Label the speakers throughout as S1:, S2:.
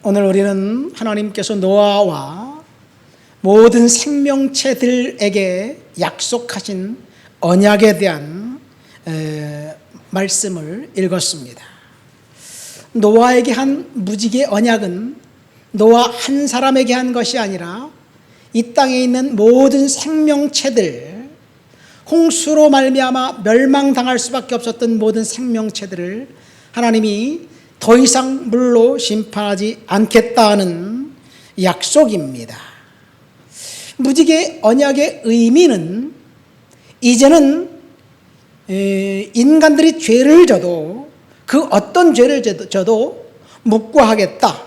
S1: 오늘 우리는 하나님께서 노아와 모든 생명체들에게 약속하신 언약에 대한 말씀을 읽었습니다. 노아에게 한 무지개 언약은 노아 한 사람에게 한 것이 아니라 이 땅에 있는 모든 생명체들, 홍수로 말미암아 멸망당할 수밖에 없었던 모든 생명체들을 하나님이 더 이상 물로 심판하지 않겠다는 약속입니다. 무지개 언약의 의미는 이제는 인간들이 죄를 져도 그 어떤 죄를 져도 묵과하겠다,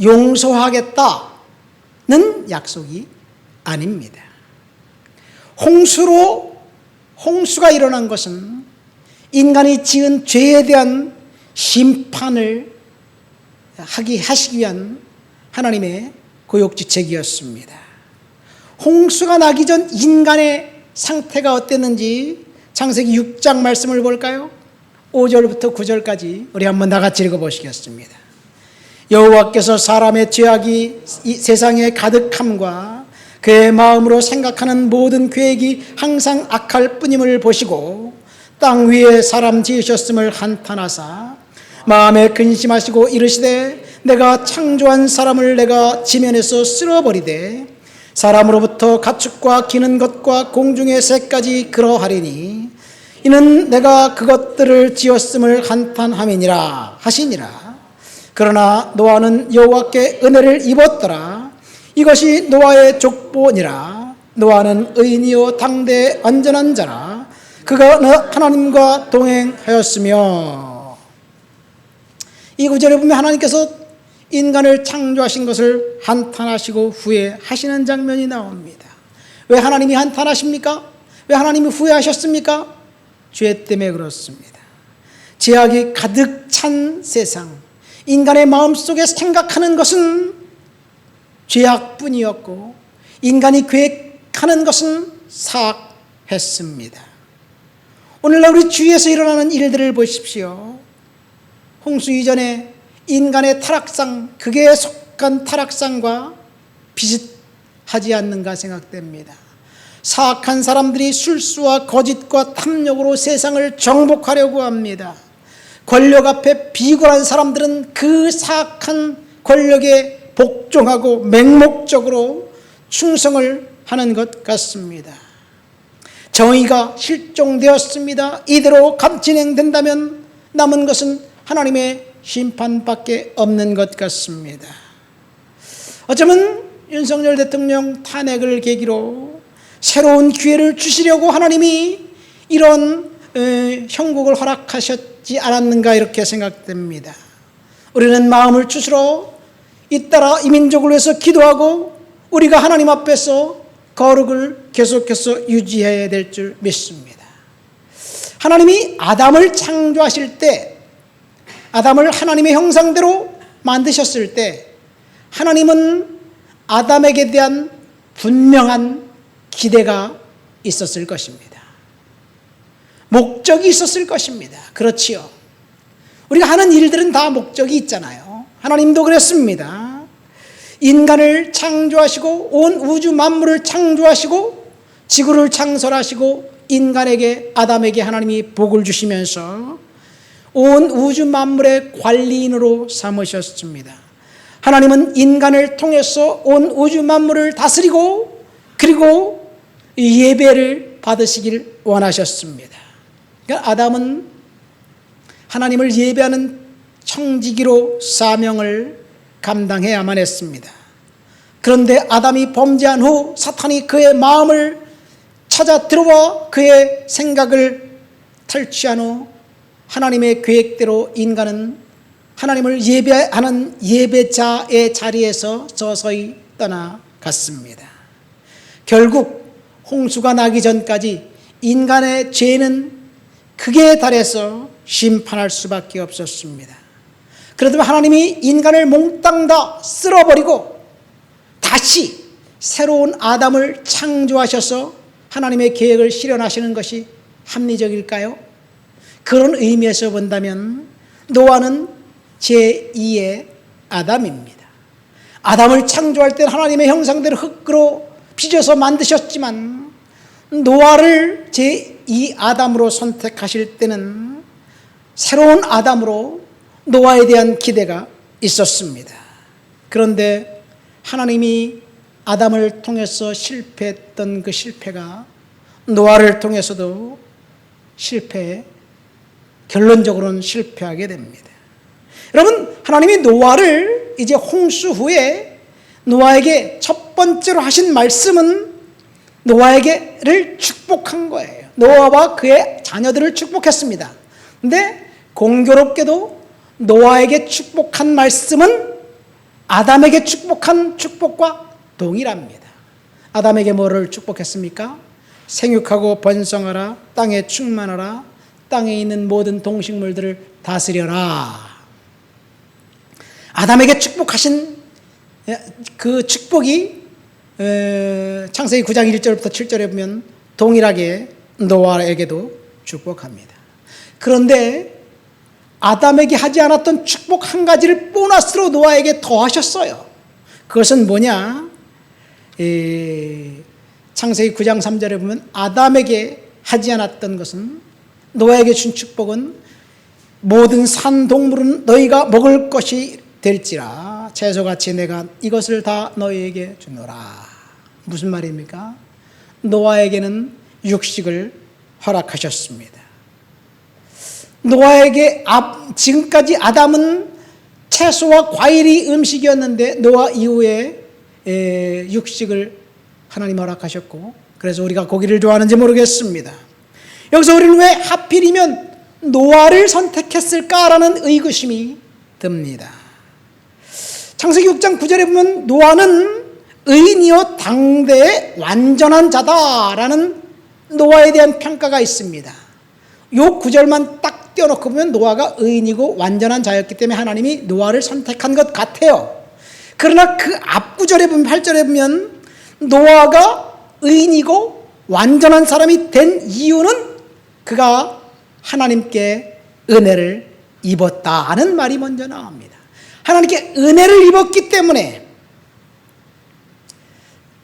S1: 용서하겠다는 약속이 아닙니다. 홍수가 일어난 것은 인간이 지은 죄에 대한 심판을 하시기 위한 하나님의 고육지책이었습니다. 홍수가 나기 전 인간의 상태가 어땠는지 창세기 6장 말씀을 볼까요? 5절부터 9절까지 우리 한번 나같이 읽어보시겠습니다. 여호와께서 사람의 죄악이 이 세상에 가득함과 그의 마음으로 생각하는 모든 계획이 항상 악할 뿐임을 보시고 땅 위에 사람 지으셨음을 한탄하사 마음에 근심하시고 이르시되 내가 창조한 사람을 내가 지면에서 쓸어버리되 사람으로부터 가축과 기는 것과 공중의 새까지 그러하리니 이는 내가 그것들을 지었음을 한탄함이니라 하시니라. 그러나 노아는 여호와께 은혜를 입었더라. 이것이 노아의 족보니라. 노아는 의인이요 당대의 완전한 자라. 그가 하나님과 동행하였으며. 이 구절에 보면 하나님께서 인간을 창조하신 것을 한탄하시고 후회하시는 장면이 나옵니다. 왜 하나님이 한탄하십니까? 왜 하나님이 후회하셨습니까? 죄 때문에 그렇습니다. 죄악이 가득 찬 세상, 인간의 마음속에 생각하는 것은 죄악뿐이었고 인간이 계획하는 것은 사악했습니다. 오늘날 우리 주위에서 일어나는 일들을 보십시오. 홍수 이전에 인간의 타락상, 극에 속한 타락상과 비슷하지 않는가 생각됩니다. 사악한 사람들이 술수와 거짓과 탐욕으로 세상을 정복하려고 합니다. 권력 앞에 비굴한 사람들은 그 사악한 권력에 복종하고 맹목적으로 충성을 하는 것 같습니다. 정의가 실종되었습니다. 이대로 진행된다면 남은 것은 하나님의 심판밖에 없는 것 같습니다. 어쩌면 윤석열 대통령 탄핵을 계기로 새로운 기회를 주시려고 하나님이 이런 형국을 허락하셨지 않았는가 이렇게 생각됩니다. 우리는 마음을 추스러 잇따라 이 민족을 위해서 기도하고 우리가 하나님 앞에서 거룩을 계속해서 유지해야 될 줄 믿습니다. 하나님이 아담을 창조하실 때, 아담을 하나님의 형상대로 만드셨을 때 하나님은 아담에게 대한 분명한 기대가 있었을 것입니다. 목적이 있었을 것입니다. 그렇지요. 우리가 하는 일들은 다 목적이 있잖아요. 하나님도 그랬습니다. 인간을 창조하시고 온 우주 만물을 창조하시고 지구를 창설하시고 인간에게, 아담에게 하나님이 복을 주시면서 온 우주 만물의 관리인으로 삼으셨습니다. 하나님은 인간을 통해서 온 우주 만물을 다스리고 그리고 예배를 받으시길 원하셨습니다. 그러니까 아담은 하나님을 예배하는 청지기로 사명을 감당해야만 했습니다. 그런데 아담이 범죄한 후 사탄이 그의 마음을 찾아 들어와 그의 생각을 탈취한 후 하나님의 계획대로 인간은 하나님을 예배하는 예배자의 자리에서 서서히 떠나갔습니다. 결국 홍수가 나기 전까지 인간의 죄는 극에 달해서 심판할 수밖에 없었습니다. 그래도 하나님이 인간을 몽땅 다 쓸어버리고 다시 새로운 아담을 창조하셔서 하나님의 계획을 실현하시는 것이 합리적일까요? 그런 의미에서 본다면 노아는 제2의 아담입니다. 아담을 창조할 때 하나님의 형상대로 흙으로 빚어서 만드셨지만 노아를 제2 아담으로 선택하실 때는 새로운 아담으로 노아에 대한 기대가 있었습니다. 그런데 하나님이 아담을 통해서 실패했던 그 실패가 노아를 통해서도 결론적으로는 실패하게 됩니다. 여러분, 하나님이 노아를 이제 홍수 후에 노아에게 첫 번째로 하신 말씀은 노아에게를 축복한 거예요. 노아와 그의 자녀들을 축복했습니다. 근데 공교롭게도 노아에게 축복한 말씀은 아담에게 축복한 축복과 동일합니다. 아담에게 뭐를 축복했습니까? 생육하고 번성하라, 땅에 충만하라, 땅에 있는 모든 동식물들을 다스려라. 아담에게 축복하신 그 축복이 창세기 9장 1절부터 7절에 보면 동일하게 노아에게도 축복합니다. 그런데 아담에게 하지 않았던 축복 한 가지를 보너스로 노아에게 더하셨어요. 그것은 뭐냐? 창세기 9장 3절에 보면 아담에게 하지 않았던 것은, 노아에게 준 축복은 모든 산 동물은 너희가 먹을 것이 될지라 채소같이 내가 이것을 다 너희에게 주노라. 무슨 말입니까? 노아에게는 육식을 허락하셨습니다. 노아에게 지금까지 아담은 채소와 과일이 음식이었는데 노아 이후에 육식을 하나님 허락하셨고, 그래서 우리가 고기를 좋아하는지 모르겠습니다. 여기서 우리는 왜 하필이면 노아를 선택했을까라는 의구심이 듭니다. 창세기 6장 9절에 보면 노아는 의인이요 당대의 완전한 자다라는 노아에 대한 평가가 있습니다. 이 9절만 딱 띄워놓고 보면 노아가 의인이고 완전한 자였기 때문에 하나님이 노아를 선택한 것 같아요. 그러나 그 앞 9절에 보면 8절에 보면 노아가 의인이고 완전한 사람이 된 이유는 그가 하나님께 은혜를 입었다는 말이 먼저 나옵니다. 하나님께 은혜를 입었기 때문에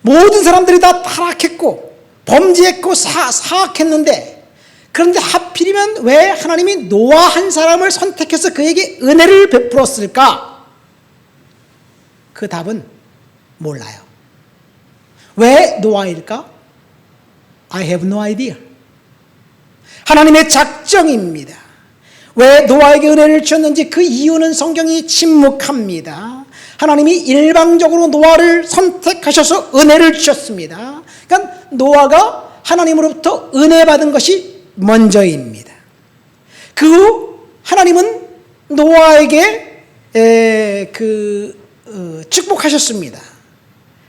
S1: 모든 사람들이 다 타락했고 범죄했고 사악했는데, 그런데 하필이면 왜 하나님이 노아 한 사람을 선택해서 그에게 은혜를 베풀었을까? 그 답은 몰라요. 왜 노아일까? I have no idea. 하나님의 작정입니다. 왜 노아에게 은혜를 주셨는지 그 이유는 성경이 침묵합니다. 하나님이 일방적으로 노아를 선택하셔서 은혜를 주셨습니다. 그러니까 노아가 하나님으로부터 은혜 받은 것이 먼저입니다. 그 후 하나님은 노아에게 축복하셨습니다.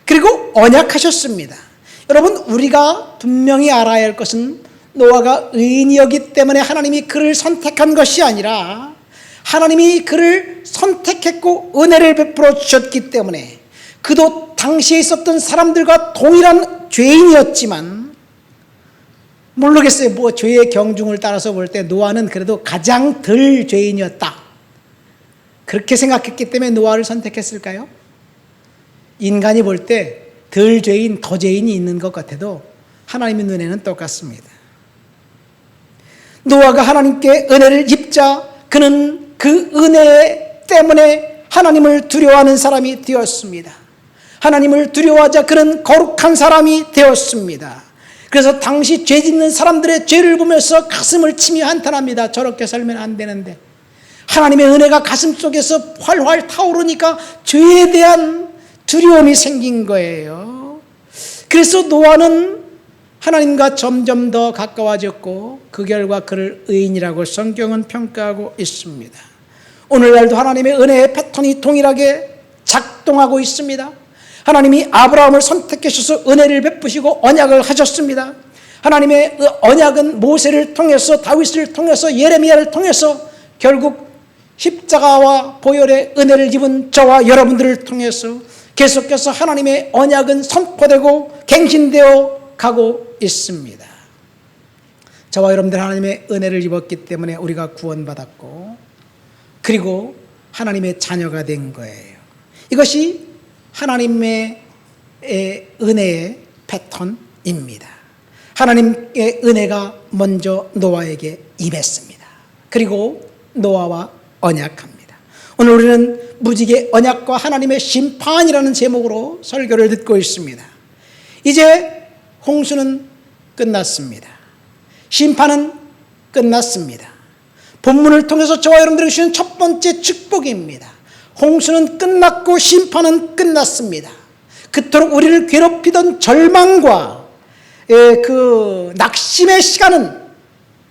S1: 그리고 언약하셨습니다. 여러분, 우리가 분명히 알아야 할 것은 노아가 의인이었기 때문에 하나님이 그를 선택한 것이 아니라 하나님이 그를 선택했고 은혜를 베풀어 주셨기 때문에, 그도 당시에 있었던 사람들과 동일한 죄인이었지만, 모르겠어요. 뭐 죄의 경중을 따라서 볼 때 노아는 그래도 가장 덜 죄인이었다, 그렇게 생각했기 때문에 노아를 선택했을까요? 인간이 볼 때 덜 죄인, 더 죄인이 있는 것 같아도 하나님의 눈에는 똑같습니다. 노아가 하나님께 은혜를 입자 그는 그 은혜 때문에 하나님을 두려워하는 사람이 되었습니다. 하나님을 두려워하자 그는 거룩한 사람이 되었습니다. 그래서 당시 죄 짓는 사람들의 죄를 보면서 가슴을 치며 한탄합니다. 저렇게 살면 안 되는데. 하나님의 은혜가 가슴 속에서 활활 타오르니까 죄에 대한 두려움이 생긴 거예요. 그래서 노아는 하나님과 점점 더 가까워졌고 그 결과 그를 의인이라고 성경은 평가하고 있습니다. 오늘날도 하나님의 은혜의 패턴이 동일하게 작동하고 있습니다. 하나님이 아브라함을 선택해 주셔서 은혜를 베푸시고 언약을 하셨습니다. 하나님의 언약은 모세를 통해서, 다윗을 통해서, 예레미야를 통해서 결국 십자가와 보혈의 은혜를 입은 저와 여러분들을 통해서 계속해서 하나님의 언약은 선포되고 갱신되어 가고 있습니다. 저와 여러분들 하나님의 은혜를 입었기 때문에 우리가 구원받았고, 그리고 하나님의 자녀가 된 거예요. 이것이 하나님의 은혜의 패턴입니다. 하나님의 은혜가 먼저 노아에게 임했습니다. 그리고 노아와 언약합니다. 오늘 우리는 무지개 언약과 하나님의 심판이라는 제목으로 설교를 듣고 있습니다. 이제 홍수는 끝났습니다. 심판은 끝났습니다. 본문을 통해서 저와 여러분들에게 주시는 첫 번째 축복입니다. 홍수는 끝났고 심판은 끝났습니다. 그토록 우리를 괴롭히던 절망과 그 낙심의 시간은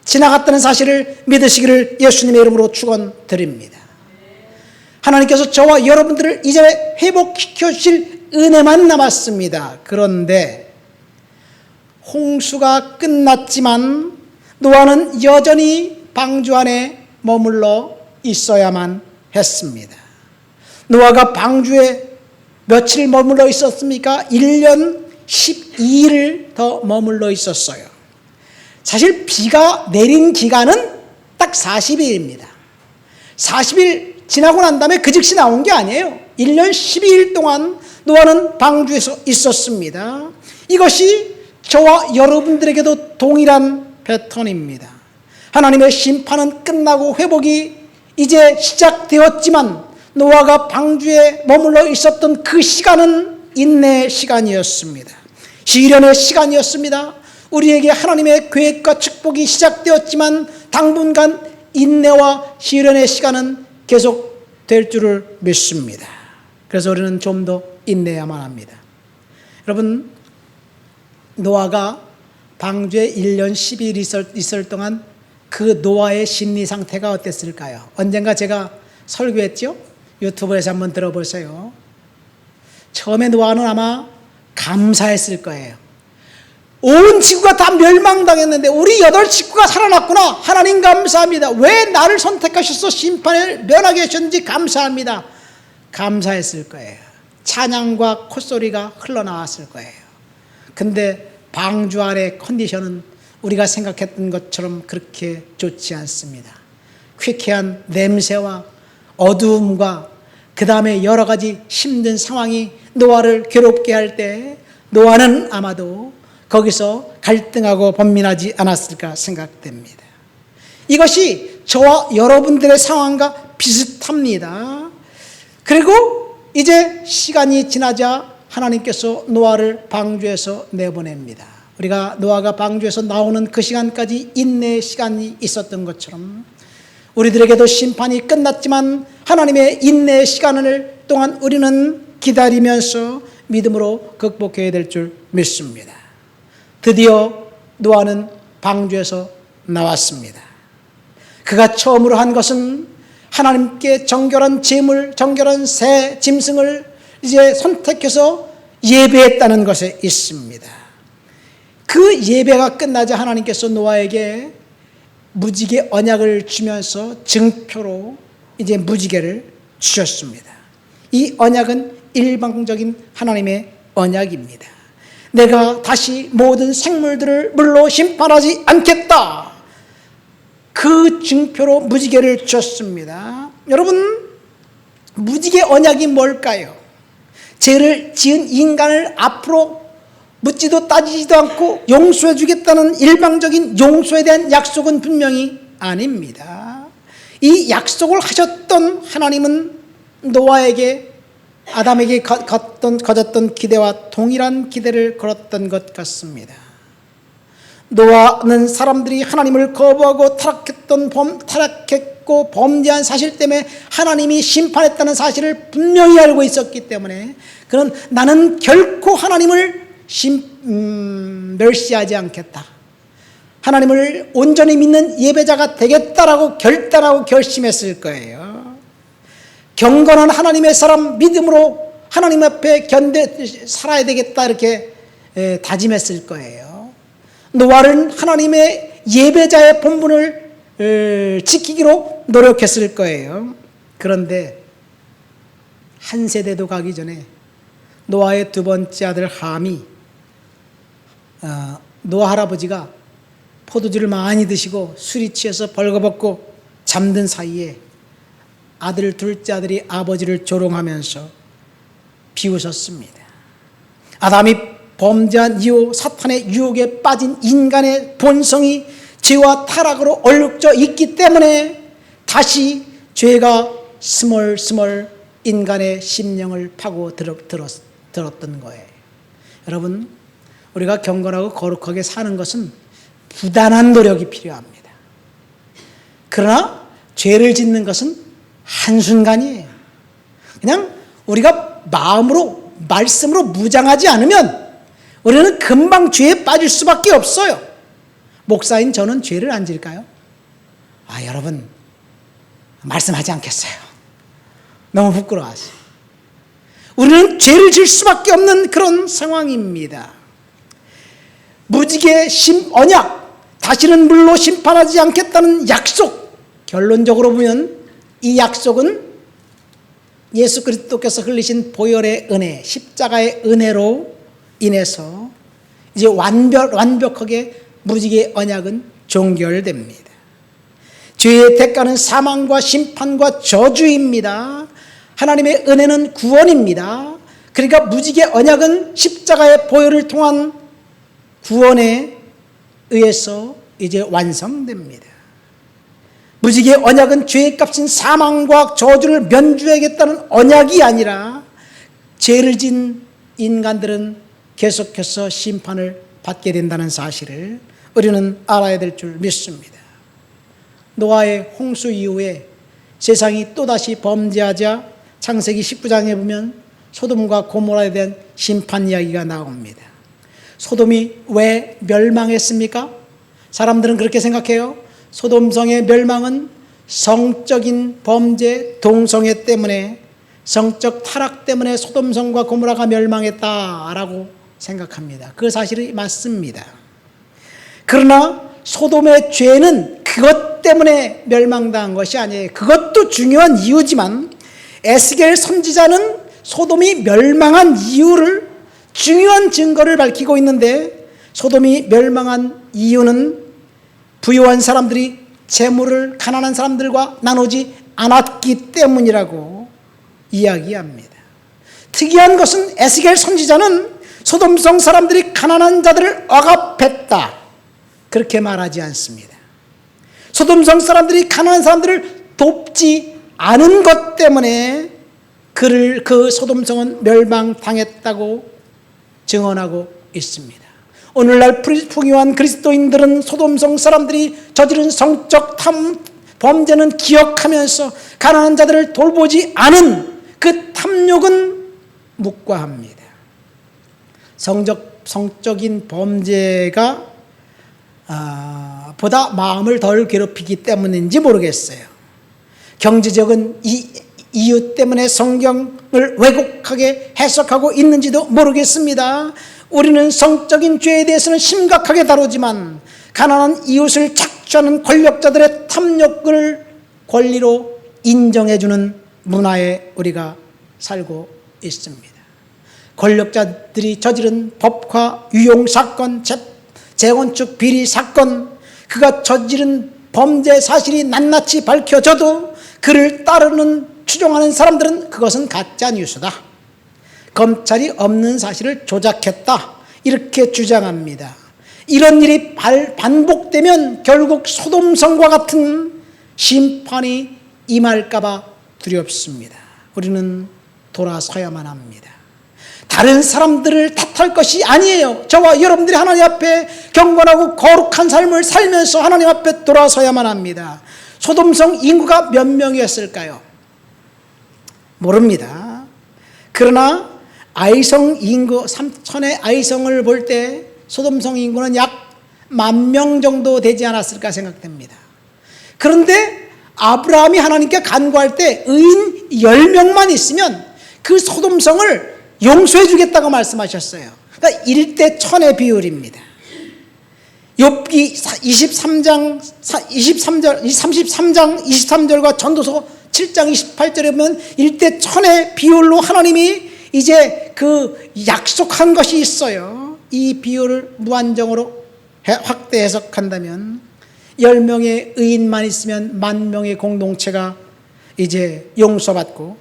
S1: 지나갔다는 사실을 믿으시기를 예수님의 이름으로 축원드립니다. 하나님께서 저와 여러분들을 이제 회복시켜 주실 은혜만 남았습니다. 그런데 홍수가 끝났지만 노아는 여전히 방주 안에 머물러 있어야만 했습니다. 노아가 방주에 며칠 머물러 있었습니까? 1년 12일을 더 머물러 있었어요. 사실 비가 내린 기간은 딱 40일입니다. 40일 지나고 난 다음에 그 즉시 나온 게 아니에요. 1년 12일 동안 노아는 방주에서 있었습니다. 이것이 저와 여러분들에게도 동일한 패턴입니다. 하나님의 심판은 끝나고 회복이 이제 시작되었지만 노아가 방주에 머물러 있었던 그 시간은 인내의 시간이었습니다. 시련의 시간이었습니다. 우리에게 하나님의 계획과 축복이 시작되었지만 당분간 인내와 시련의 시간은 계속될 줄을 믿습니다. 그래서 우리는 좀 더 인내해야만 합니다. 여러분, 노아가 방주에 1년 10일 있을 동안 그 노아의 심리 상태가 어땠을까요? 언젠가 제가 설교했죠? 유튜브에서 한번 들어보세요. 처음에 노아는 아마 감사했을 거예요. 온 지구가 다 멸망당했는데 우리 8식구가 살아났구나. 하나님 감사합니다. 왜 나를 선택하셔서 심판을 면하게 하셨는지 감사합니다. 감사했을 거예요. 찬양과 콧소리가 흘러나왔을 거예요. 근데 방주 안의 컨디션은 우리가 생각했던 것처럼 그렇게 좋지 않습니다. 쾌쾌한 냄새와 어두움과 그 다음에 여러 가지 힘든 상황이 노아를 괴롭게 할 때 노아는 아마도 거기서 갈등하고 번민하지 않았을까 생각됩니다. 이것이 저와 여러분들의 상황과 비슷합니다. 그리고 이제 시간이 지나자 하나님께서 노아를 방주에서 내보냅니다. 우리가 노아가 방주에서 나오는 그 시간까지 인내의 시간이 있었던 것처럼 우리들에게도 심판이 끝났지만 하나님의 인내의 시간을 동안 우리는 기다리면서 믿음으로 극복해야 될 줄 믿습니다. 드디어 노아는 방주에서 나왔습니다. 그가 처음으로 한 것은 하나님께 정결한 제물, 정결한 새 짐승을 이제 선택해서 예배했다는 것에 있습니다. 그 예배가 끝나자 하나님께서 노아에게 무지개 언약을 주면서 증표로 이제 무지개를 주셨습니다. 이 언약은 일방적인 하나님의 언약입니다. 내가 다시 모든 생물들을 물로 심판하지 않겠다. 그 증표로 무지개를 주셨습니다. 여러분, 무지개 언약이 뭘까요? 죄를 지은 인간을 앞으로 묻지도 따지지도 않고 용서해 주겠다는 일방적인 용서에 대한 약속은 분명히 아닙니다. 이 약속을 하셨던 하나님은 노아에게 아담에게 가졌던 기대와 동일한 기대를 걸었던 것 같습니다. 노아는 사람들이 하나님을 거부하고 타락했고 범죄한 사실 때문에 하나님이 심판했다는 사실을 분명히 알고 있었기 때문에 그는 나는 결코 하나님을 멸시하지 않겠다. 하나님을 온전히 믿는 예배자가 되겠다라고 결단하고 결심했을 거예요. 경건한 하나님의 사람, 믿음으로 하나님 앞에 살아야 되겠다 이렇게 다짐했을 거예요. 노아는 하나님의 예배자의 본분을 지키기로 노력했을 거예요. 그런데 한 세대도 가기 전에 노아의 두 번째 아들 함이 노아 할아버지가 포도주를 많이 드시고 술이 취해서 벌거벗고 잠든 사이에 둘째 아들이 아버지를 조롱하면서 비웃었습니다. 아담이 범죄한 이후 사탄의 유혹에 빠진 인간의 본성이 죄와 타락으로 얼룩져 있기 때문에 다시 죄가 스멀스멀 인간의 심령을 파고 들었던 거예요. 여러분, 우리가 경건하고 거룩하게 사는 것은 부단한 노력이 필요합니다. 그러나 죄를 짓는 것은 한순간이에요. 그냥 우리가 마음으로, 말씀으로 무장하지 않으면 우리는 금방 죄에 빠질 수밖에 없어요. 목사인 저는 죄를 안 질까요? 여러분, 말씀하지 않겠어요. 너무 부끄러워하세요. 우리는 죄를 질 수밖에 없는 그런 상황입니다. 무지개 언약, 다시는 물로 심판하지 않겠다는 약속, 결론적으로 보면 이 약속은 예수 그리스도께서 흘리신 보혈의 은혜, 십자가의 은혜로 인해서 이제 완벽하게 무지개 언약은 종결됩니다. 죄의 대가는 사망과 심판과 저주입니다. 하나님의 은혜는 구원입니다. 그러니까 무지개 언약은 십자가의 보혈을 통한 구원에 의해서 이제 완성됩니다. 무지개 언약은 죄의 값인 사망과 저주를 면주하겠다는 언약이 아니라 죄를 진 인간들은 계속해서 심판을 받게 된다는 사실을 우리는 알아야 될 줄 믿습니다. 노아의 홍수 이후에 세상이 또다시 범죄하자 창세기 19장에 보면 소돔과 고모라에 대한 심판 이야기가 나옵니다. 소돔이 왜 멸망했습니까? 사람들은 그렇게 생각해요. 소돔성의 멸망은 성적인 범죄, 동성애 때문에, 성적 타락 때문에 소돔성과 고모라가 멸망했다라고 생각합니다. 그 사실이 맞습니다. 그러나 소돔의 죄는 그것 때문에 멸망당한 것이 아니에요. 그것도 중요한 이유지만 에스겔 선지자는 소돔이 멸망한 이유를, 중요한 증거를 밝히고 있는데, 소돔이 멸망한 이유는 부유한 사람들이 재물을 가난한 사람들과 나누지 않았기 때문이라고 이야기합니다. 특이한 것은 에스겔 선지자는 소돔성 사람들이 가난한 자들을 억압했다, 그렇게 말하지 않습니다. 소돔성 사람들이 가난한 사람들을 돕지 않은 것 때문에 그 소돔성은 멸망당했다고 증언하고 있습니다. 오늘날 풍요한 그리스도인들은 소돔성 사람들이 저지른 성적 범죄는 기억하면서 가난한 자들을 돌보지 않은 그 탐욕은 묵과합니다. 성적인 범죄가 보다 마음을 덜 괴롭히기 때문인지 모르겠어요. 경제적인 이유 때문에 성경을 왜곡하게 해석하고 있는지도 모르겠습니다. 우리는 성적인 죄에 대해서는 심각하게 다루지만 가난한 이웃을 착취하는 권력자들의 탐욕을 권리로 인정해주는 문화에 우리가 살고 있습니다. 권력자들이 저지른 법화 유용 사건, 재건축 비리 사건, 그가 저지른 범죄 사실이 낱낱이 밝혀져도 그를 따르는, 추종하는 사람들은 그것은 가짜 뉴스다, 검찰이 없는 사실을 조작했다, 이렇게 주장합니다. 이런 일이 반복되면 결국 소돔성과 같은 심판이 임할까봐 두렵습니다. 우리는 돌아서야만 합니다. 다른 사람들을 탓할 것이 아니에요. 저와 여러분들이 하나님 앞에 경건하고 거룩한 삶을 살면서 하나님 앞에 돌아서야만 합니다. 소돔성 인구가 몇 명이었을까요? 모릅니다. 그러나 아이성 인구, 3천의 아이성을 볼 때 소돔성 인구는 약 10,000명 정도 되지 않았을까 생각됩니다. 그런데 아브라함이 하나님께 간구할 때 의인 10명만 있으면 그 소돔성을 용서해 주겠다고 말씀하셨어요. 그러니까 1대 1000의 비율입니다. 욥기 33장 23절과 전도서 7장 28절에 보면 1대 1000의 비율로 하나님이 이제 그 약속한 것이 있어요. 이 비율을 무한정으로 확대 해석한다면 10명의 의인만 있으면 10,000명의 공동체가 이제 용서받고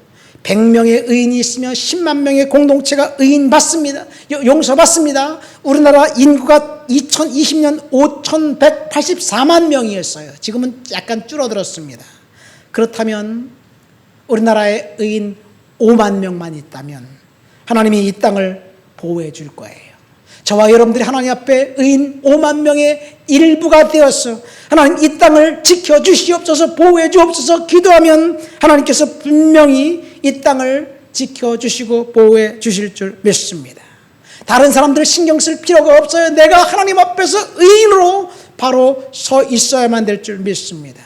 S1: 100명의 의인이 있으면 10만 명의 공동체가 의인 받습니다. 용서받습니다. 우리나라 인구가 2020년 5,184만 명이었어요. 지금은 약간 줄어들었습니다. 그렇다면 우리나라에 의인 5만 명만 있다면 하나님이 이 땅을 보호해 줄 거예요. 저와 여러분들이 하나님 앞에 의인 5만 명의 일부가 되어서 하나님 이 땅을 지켜주시옵소서, 보호해 주옵소서 기도하면 하나님께서 분명히 이 땅을 지켜주시고 보호해 주실 줄 믿습니다. 다른 사람들 신경 쓸 필요가 없어요. 내가 하나님 앞에서 의인으로 바로 서 있어야만 될 줄 믿습니다.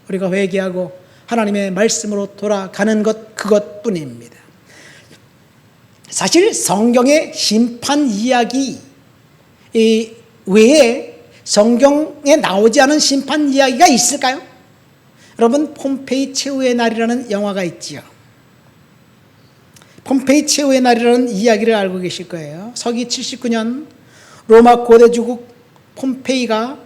S1: 우리가 회개하고 하나님의 말씀으로 돌아가는 것 그것뿐입니다. 사실 성경의 심판 이야기 외에 성경에 나오지 않은 심판 이야기가 있을까요? 여러분, 폼페이 최후의 날이라는 영화가 있지요. 폼페이 최후의 날이라는 이야기를 알고 계실 거예요. 서기 79년 로마 고대주국 폼페이가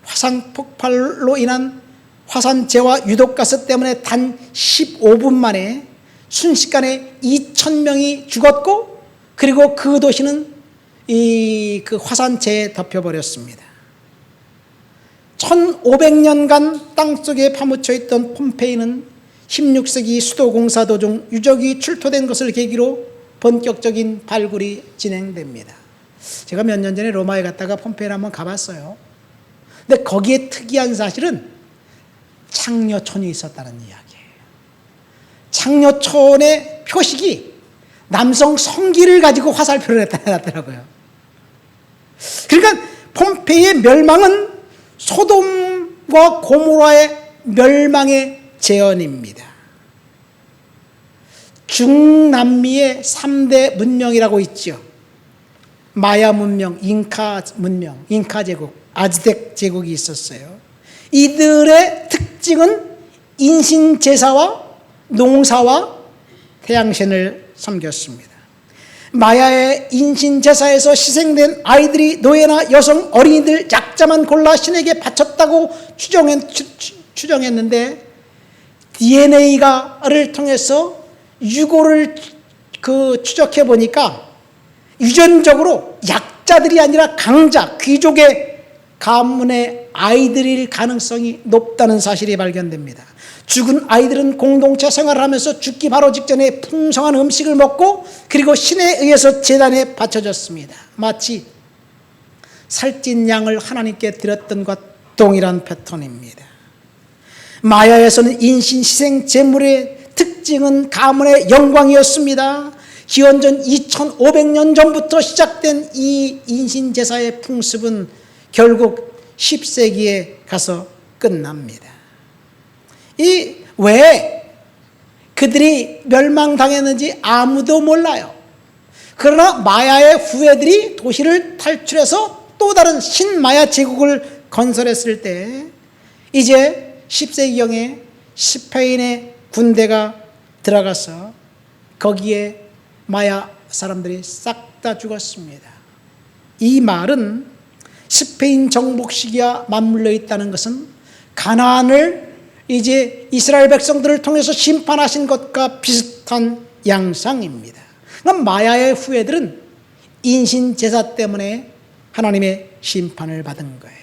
S1: 화산 폭발로 인한 화산재와 유독가스 때문에 단 15분 만에 순식간에 2,000명이 죽었고, 그리고 그 도시는 그 화산재에 덮여버렸습니다. 1500년간 땅속에 파묻혀 있던 폼페이는 16세기 수도공사 도중 유적이 출토된 것을 계기로 본격적인 발굴이 진행됩니다. 제가 몇 년 전에 로마에 갔다가 폼페이를 한번 가봤어요. 근데 거기에 특이한 사실은 창녀촌이 있었다는 이야기예요. 창녀촌의 표식이 남성 성기를 가지고 화살표를 해놨더라고요. 그러니까 폼페이의 멸망은 소돔과 고모라의 멸망의 재현입니다. 중남미의 3대 문명이라고 있죠. 마야 문명, 잉카 문명, 잉카 제국, 아즈텍 제국이 있었어요. 이들의 특징은 인신제사와 농사와 태양신을 섬겼습니다. 마야의 인신제사에서 희생된 아이들이 노예나 여성, 어린이들, 약자만 골라 신에게 바쳤다고 추정했는데 DNA를 통해서 유고를 추적해 보니까 유전적으로 약자들이 아니라 강자, 귀족의 가문의 아이들일 가능성이 높다는 사실이 발견됩니다. 죽은 아이들은 공동체 생활을 하면서 죽기 바로 직전에 풍성한 음식을 먹고 그리고 신에 의해서 제단에 바쳐졌습니다. 마치 살찐 양을 하나님께 드렸던 것 동일한 패턴입니다. 마야에서는 인신 희생 제물의 특징은 가문의 영광이었습니다. 기원전 2500년 전부터 시작된 이 인신 제사의 풍습은 결국 10세기에 가서 끝납니다. 왜 그들이 멸망당했는지 아무도 몰라요. 그러나 마야의 후예들이 도시를 탈출해서 또 다른 신마야 제국을 건설했을 때 이제 10세기경에 스페인의 군대가 들어가서 거기에 마야 사람들이 싹 다 죽었습니다. 이 말은 스페인 정복 시기와 맞물려 있다는 것은 가나안을 이제 이스라엘 백성들을 통해서 심판하신 것과 비슷한 양상입니다. 그럼 마야의 후예들은 인신 제사 때문에 하나님의 심판을 받은 거예요.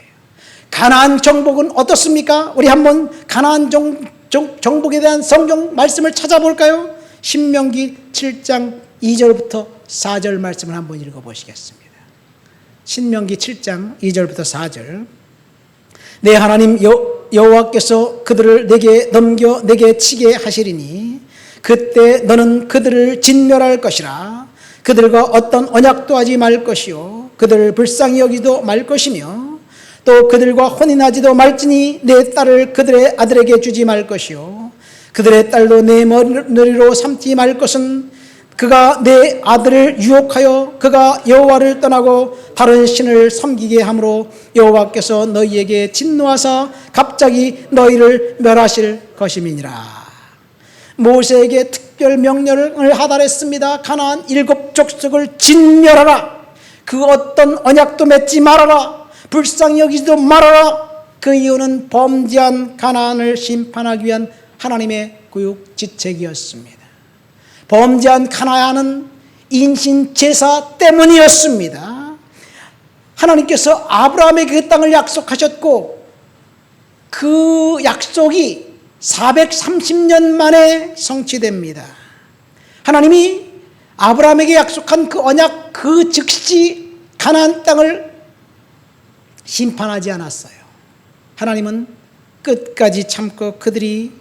S1: 가나안 정복은 어떻습니까? 우리 한번 가나안 정복에 대한 성경 말씀을 찾아볼까요? 신명기 7장 2절부터 4절 말씀을 한번 읽어보시겠습니다. 신명기 7장 2절부터 4절. 내 하나님 여호와께서 그들을 내게 넘겨 내게 치게 하시리니 그때 너는 그들을 진멸할 것이라. 그들과 어떤 언약도 하지 말 것이요 그들을 불쌍히 여기도 말 것이며 또 그들과 혼인하지도 말지니 내 딸을 그들의 아들에게 주지 말 것이요 그들의 딸도 내 머리로 삼지 말 것은 그가 내 아들을 유혹하여 그가 여호와를 떠나고 다른 신을 섬기게 함으로 여호와께서 너희에게 진노하사 갑자기 너희를 멸하실 것임이니라. 모세에게 특별 명령을 하달했습니다. 가나안 7족속을 진멸하라. 그 어떤 언약도 맺지 말아라. 불쌍히 여기지도 말아라. 그 이유는 범죄한 가나안을 심판하기 위한 하나님의 구육 지책이었습니다. 범죄한 가나안은 인신 제사 때문이었습니다. 하나님께서 아브라함에게 그 땅을 약속하셨고 그 약속이 430년 만에 성취됩니다. 하나님이 아브라함에게 약속한 그 언약 그 즉시 가나안 땅을 심판하지 않았어요. 하나님은 끝까지 참고 그들이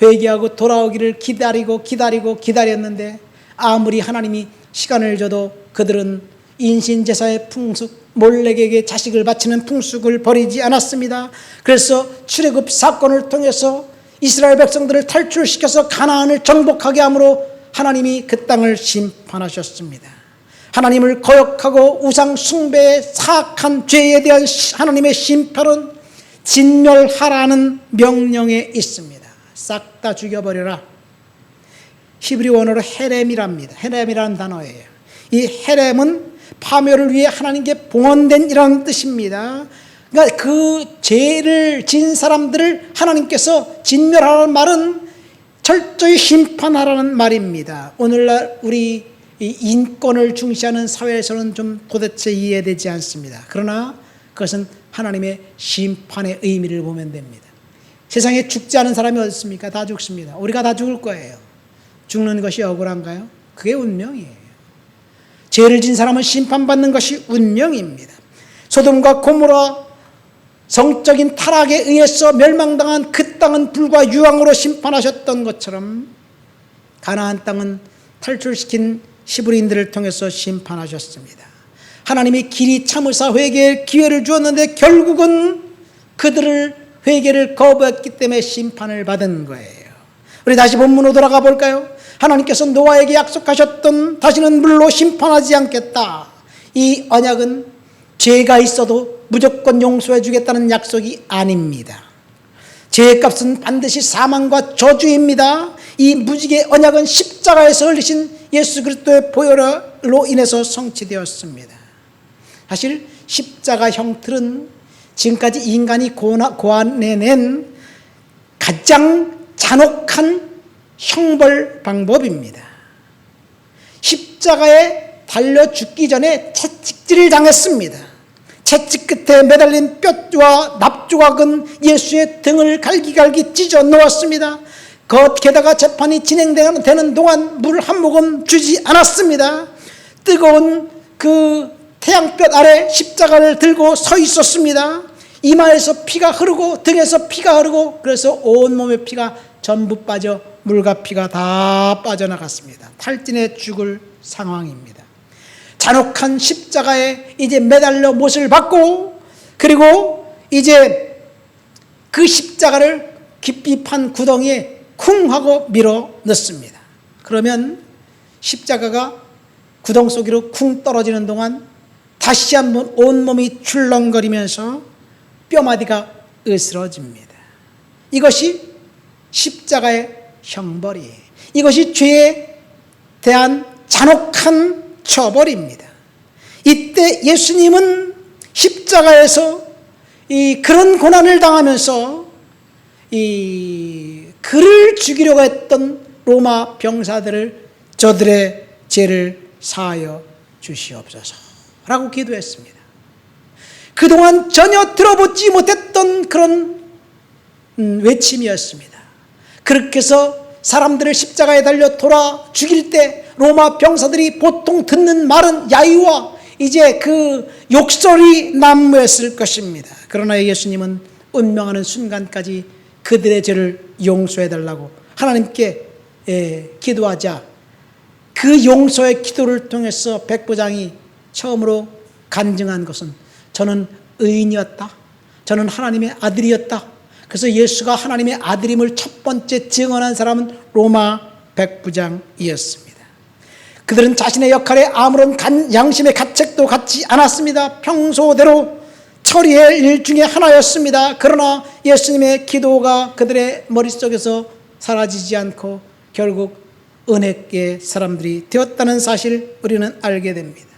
S1: 회개하고 돌아오기를 기다렸는데 아무리 하나님이 시간을 줘도 그들은 인신제사의 풍습, 몰렉에게 자식을 바치는 풍습을 버리지 않았습니다. 그래서 출애굽 사건을 통해서 이스라엘 백성들을 탈출시켜서 가나안을 정복하게 함으로 하나님이 그 땅을 심판하셨습니다. 하나님을 거역하고 우상 숭배의 사악한 죄에 대한 하나님의 심판은 진멸하라는 명령에 있습니다. 싹 다 죽여버려라. 히브리 원어로 헤렘이랍니다. 헤렘이라는 단어예요. 이 헤렘은 파멸을 위해 하나님께 봉헌된 이라는 뜻입니다. 그러니까 그 죄를 진 사람들을 하나님께서 진멸하라는 말은 철저히 심판하라는 말입니다. 오늘날 우리 인권을 중시하는 사회에서는 좀 도대체 이해되지 않습니다. 그러나 그것은 하나님의 심판의 의미를 보면 됩니다. 세상에 죽지 않은 사람이 어디 있습니까? 다 죽습니다. 우리가 다 죽을 거예요. 죽는 것이 억울한가요? 그게 운명이에요. 죄를 진 사람은 심판받는 것이 운명입니다. 소돔과 고모라 성적인 타락에 의해서 멸망당한 그 땅은 불과 유황으로 심판하셨던 것처럼 가나안 땅은 탈출시킨 히브리인들을 통해서 심판하셨습니다. 하나님이 길이 참으사 회개의 기회를 주었는데 결국은 그들을 회개를 거부했기 때문에 심판을 받은 거예요. 우리 다시 본문으로 돌아가 볼까요? 하나님께서 노아에게 약속하셨던 다시는 물로 심판하지 않겠다. 이 언약은 죄가 있어도 무조건 용서해 주겠다는 약속이 아닙니다. 죄의 값은 반드시 사망과 저주입니다. 이 무지개 언약은 십자가에서 흘리신 예수 그리스도의 보혈로 인해서 성취되었습니다. 사실 십자가 형틀은 지금까지 인간이 고안해낸 가장 잔혹한 형벌 방법입니다. 십자가에 달려 죽기 전에 채찍질을 당했습니다. 채찍 끝에 매달린 뼈와 납조각은 예수의 등을 갈기갈기 찢어 놓았습니다. 게다가 재판이 진행되는 동안 물 한 모금 주지 않았습니다. 뜨거운 그 태양볕 아래 십자가를 들고 서 있었습니다. 이마에서 피가 흐르고 등에서 피가 흐르고 그래서 온몸에 피가 전부 빠져 물과 피가 다 빠져나갔습니다. 탈진해 죽을 상황입니다. 잔혹한 십자가에 이제 매달려 못을 받고 그리고 이제 그 십자가를 깊이 판 구덩이에 쿵 하고 밀어 넣습니다. 그러면 십자가가 구덩 속으로 쿵 떨어지는 동안 다시 한번 온몸이 출렁거리면서 뼈마디가 으스러집니다. 이것이 십자가의 형벌이에요. 이것이 죄에 대한 잔혹한 처벌입니다. 이때 예수님은 십자가에서 그런 고난을 당하면서 그를 죽이려고 했던 로마 병사들을 저들의 죄를 사하여 주시옵소서 라고 기도했습니다. 그동안 전혀 들어보지 못했던 그런 외침이었습니다. 그렇게 해서 사람들을 십자가에 달려 돌아 죽일 때 로마 병사들이 보통 듣는 말은 야유와 이제 그 욕설이 난무했을 것입니다. 그러나 예수님은 운명하는 순간까지 그들의 죄를 용서해달라고 하나님께 기도하자 그 용서의 기도를 통해서 백부장이 처음으로 간증한 것은 저는 의인이었다. 저는 하나님의 아들이었다. 그래서 예수가 하나님의 아들임을 첫 번째 증언한 사람은 로마 백부장이었습니다. 그들은 자신의 역할에 아무런 양심의 가책도 갖지 않았습니다. 평소대로 처리할 일 중에 하나였습니다. 그러나 예수님의 기도가 그들의 머릿속에서 사라지지 않고 결국 은혜의 사람들이 되었다는 사실 우리는 알게 됩니다.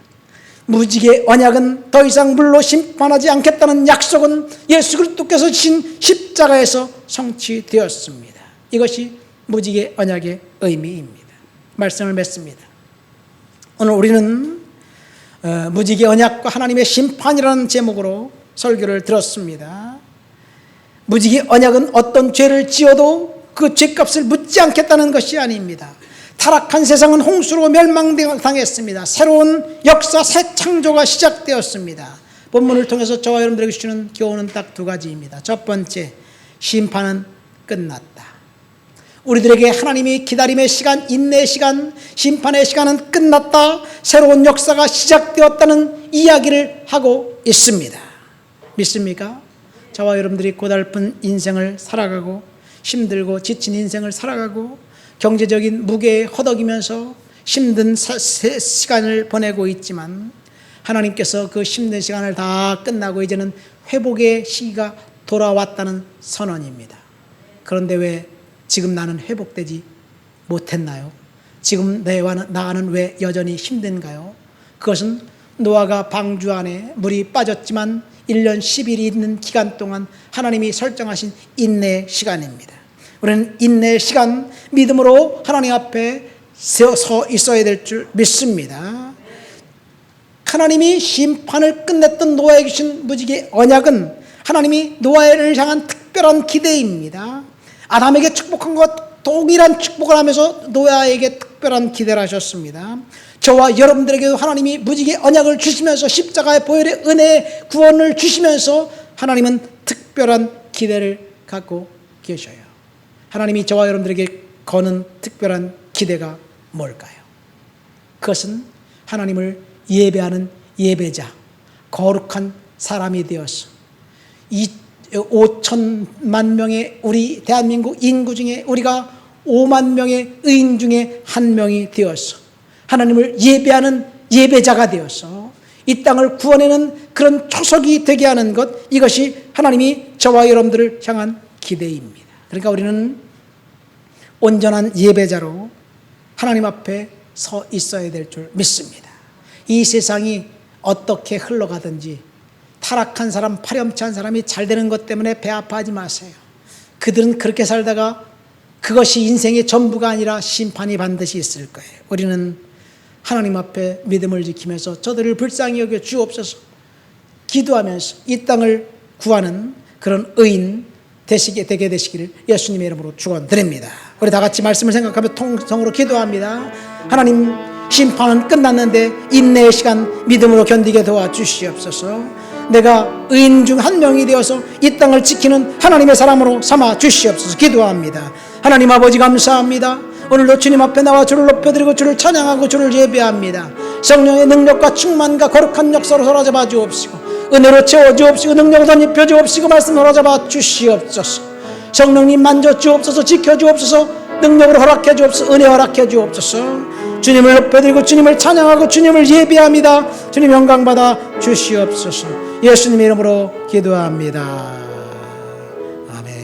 S1: 무지개 언약은 더 이상 물로 심판하지 않겠다는 약속은 예수 그리스도께서 지신 십자가에서 성취되었습니다. 이것이 무지개 언약의 의미입니다. 말씀을 맺습니다. 오늘 우리는 무지개 언약과 하나님의 심판이라는 제목으로 설교를 들었습니다. 무지개 언약은 어떤 죄를 지어도 그 죄값을 묻지 않겠다는 것이 아닙니다. 타락한 세상은 홍수로 멸망당했습니다. 새로운 역사, 새 창조가 시작되었습니다. 본문을 통해서 저와 여러분들에게 주시는 교훈은 딱 두 가지입니다. 첫 번째, 심판은 끝났다. 우리들에게 하나님이 기다림의 시간, 인내의 시간, 심판의 시간은 끝났다. 새로운 역사가 시작되었다는 이야기를 하고 있습니다. 믿습니까? 저와 여러분들이 고달픈 인생을 살아가고 힘들고 지친 인생을 살아가고 경제적인 무게에 허덕이면서 힘든 시간을 보내고 있지만 하나님께서 그 힘든 시간을 다 끝나고 이제는 회복의 시기가 돌아왔다는 선언입니다. 그런데 왜 지금 나는 회복되지 못했나요? 지금 나는 왜 여전히 힘든가요? 그것은 노아가 방주 안에 물이 빠졌지만 1년 10일이 있는 기간 동안 하나님이 설정하신 인내의 시간입니다. 우리는 인내의 시간, 믿음으로 하나님 앞에 서 있어야 될 줄 믿습니다. 하나님이 심판을 끝냈던 노아에게 주신 무지개 언약은 하나님이 노아를 향한 특별한 기대입니다. 아담에게 축복한 것 동일한 축복을 하면서 노아에게 특별한 기대를 하셨습니다. 저와 여러분들에게도 하나님이 무지개 언약을 주시면서 십자가의 보혈의 은혜의 구원을 주시면서 하나님은 특별한 기대를 갖고 계셔요. 하나님이 저와 여러분들에게 거는 특별한 기대가 뭘까요? 그것은 하나님을 예배하는 예배자, 거룩한 사람이 되어서 5천만 명의 우리 대한민국 인구 중에 우리가 5만 명의 의인 중에 한 명이 되어서 하나님을 예배하는 예배자가 되어서 이 땅을 구원하는 그런 초석이 되게 하는 것, 이것이 하나님이 저와 여러분들을 향한 기대입니다. 그러니까 우리는 온전한 예배자로 하나님 앞에 서 있어야 될 줄 믿습니다. 이 세상이 어떻게 흘러가든지 타락한 사람, 파렴치한 사람이 잘 되는 것 때문에 배 아파하지 마세요. 그들은 그렇게 살다가 그것이 인생의 전부가 아니라 심판이 반드시 있을 거예요. 우리는 하나님 앞에 믿음을 지키면서 저들을 불쌍히 여겨 주옵소서 기도하면서 이 땅을 구하는 그런 의인 되게 되시기를 예수님의 이름으로 축원드립니다. 우리 다 같이 말씀을 생각하며 통성으로 기도합니다. 하나님, 심판은 끝났는데 인내의 시간 믿음으로 견디게 도와주시옵소서. 내가 의인 중 한 명이 되어서 이 땅을 지키는 하나님의 사람으로 삼아 주시옵소서 기도합니다. 하나님 아버지 감사합니다. 오늘도 주님 앞에 나와 주를 높여드리고 주를 찬양하고 주를 예배합니다. 성령의 능력과 충만과 거룩한 역사로 사로잡아 주옵시고 은혜로 채워주옵시고 능력을 덧입혀 주옵시고 말씀 사로잡아 주시옵소서. 성령님 만져 주옵소서, 지켜 주옵소서, 능력으로 허락해 주옵소서, 은혜 허락해 주옵소서. 주님을 높여드리고 주님을 찬양하고 주님을 예배합니다. 주님 영광 받아 주시옵소서. 예수님의 이름으로 기도합니다. 아멘.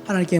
S1: 하나님께